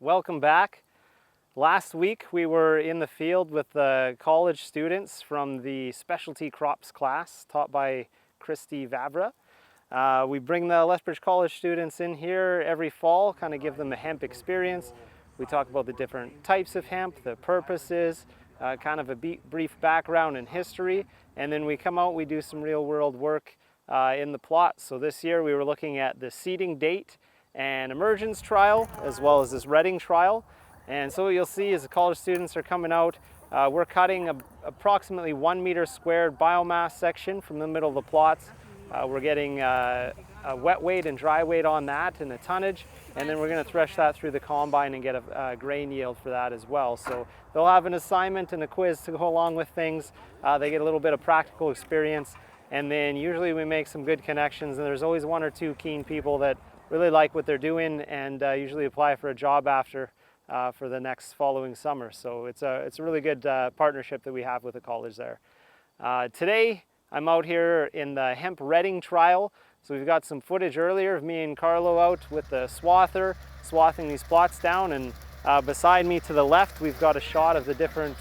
Welcome back. Last week we were in the field with the college students from the specialty crops class taught by Christy Vavra. We bring the Lethbridge College students in here every fall, kind of give them a hemp experience. We talk about the different types of hemp, the purposes, kind of a brief background and history, and then we come out, we do some real world work in the plot. So this year we were looking at the seeding date and emergence trial, as well as this retting trial. And so what you'll see is the college students are coming out. We're cutting approximately 1 meter squared biomass section from the middle of the plots. We're getting a wet weight and dry weight on that and a tonnage, and then we're going to thresh that through the combine and get a grain yield for that as well. So they'll have an assignment and a quiz to go along with things. They get a little bit of practical experience, and then usually we make some good connections, and there's always one or two keen people that really like what they're doing and usually apply for a job after for the next following summer. So it's a really good partnership that we have with the college there. Today I'm out here in the hemp retting trial. So we've got some footage earlier of me and Carlo out with the swather, swathing these plots down, and beside me to the left we've got a shot of the different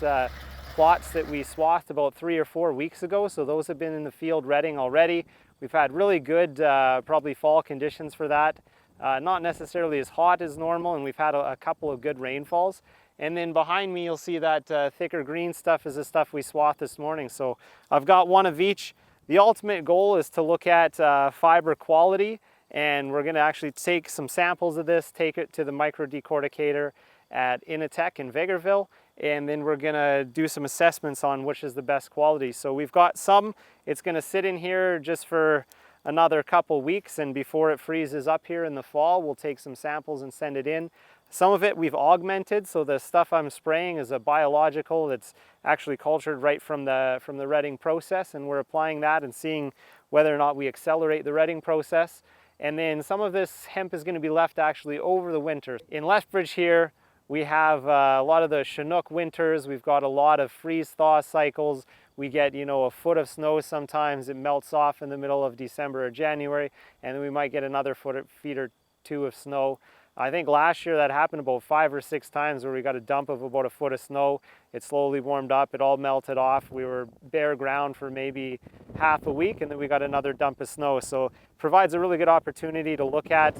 plots that we swathed about 3 or 4 weeks ago. So those have been in the field retting already. We've had really good, probably fall conditions for that. Not necessarily as hot as normal, and we've had a couple of good rainfalls. And then behind me you'll see that thicker green stuff is the stuff we swathed this morning. So I've got one of each. The ultimate goal is to look at fiber quality, and we're going to actually take some samples of this, take it to the microdecorticator at Initech in Vegreville, and then we're going to do some assessments on which is the best quality. So we've got some. It's going to sit in here just for another couple weeks, and before it freezes up here in the fall we'll take some samples and send it in. Some of it we've augmented, so the stuff I'm spraying is a biological that's actually cultured right from the retting process, and we're applying that and seeing whether or not we accelerate the retting process. And then some of this hemp is going to be left actually over the winter. In Lethbridge here we have a lot of the Chinook winters. We've got a lot of freeze-thaw cycles. We get, a foot of snow sometimes. It melts off in the middle of December or January, and then we might get another feet or two of snow. I think last year that happened about 5 or 6 times where we got a dump of about a foot of snow. It slowly warmed up, it all melted off. We were bare ground for maybe half a week, and then we got another dump of snow. So it provides a really good opportunity to look at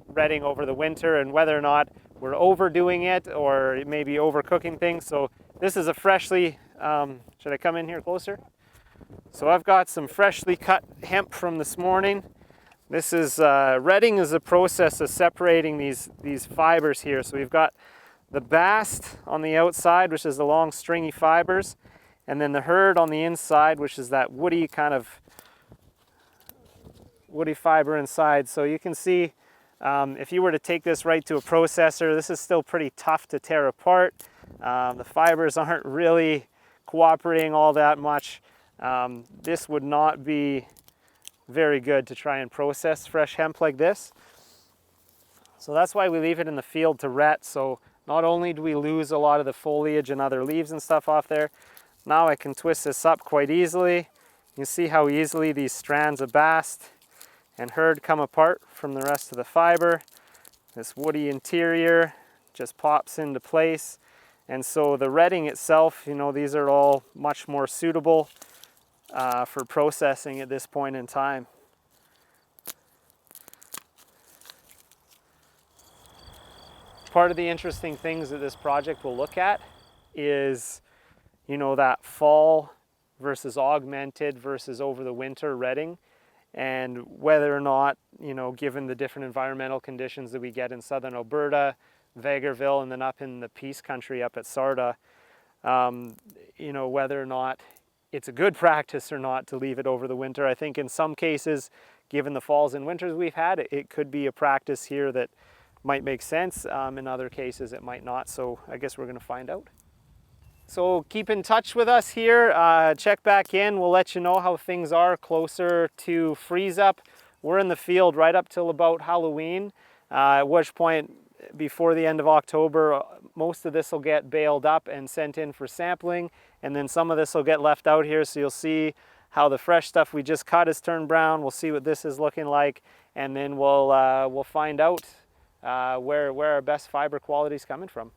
retting over the winter and whether or not we're overdoing it or maybe overcooking things. So this is a freshly, should I come in here closer? So I've got some freshly cut hemp from this morning. This is, retting is a process of separating these fibers here. So we've got the bast on the outside, which is the long stringy fibers, and then the hurd on the inside, which is that woody fiber inside. So you can see if you were to take this right to a processor, this is still pretty tough to tear apart. The fibers aren't really cooperating all that much. This would not be very good to try and process fresh hemp like this. So that's why we leave it in the field to ret. So not only do we lose a lot of the foliage and other leaves and stuff off there, now I can twist this up quite easily. You see how easily these strands of bast and hurd come apart from the rest of the fiber. This woody interior just pops into place. And so the retting itself, these are all much more suitable for processing at this point in time. Part of the interesting things that this project will look at is, that fall versus augmented versus over the winter retting, and whether or not, given the different environmental conditions that we get in southern Alberta, Vegreville, and then up in the Peace Country up at Sarda, whether or not it's a good practice or not to leave it over the winter. I think in some cases, given the falls and winters we've had, it could be a practice here that might make sense. In other cases, it might not. So I guess we're going to find out. So keep in touch with us here. Check back in. We'll let you know how things are closer to freeze up. We're in the field right up till about Halloween, at which point before the end of October, most of this will get baled up and sent in for sampling, and then some of this will get left out here, so you'll see how the fresh stuff we just cut has turned brown. We'll see what this is looking like, and then we'll find out where our best fiber quality is coming from.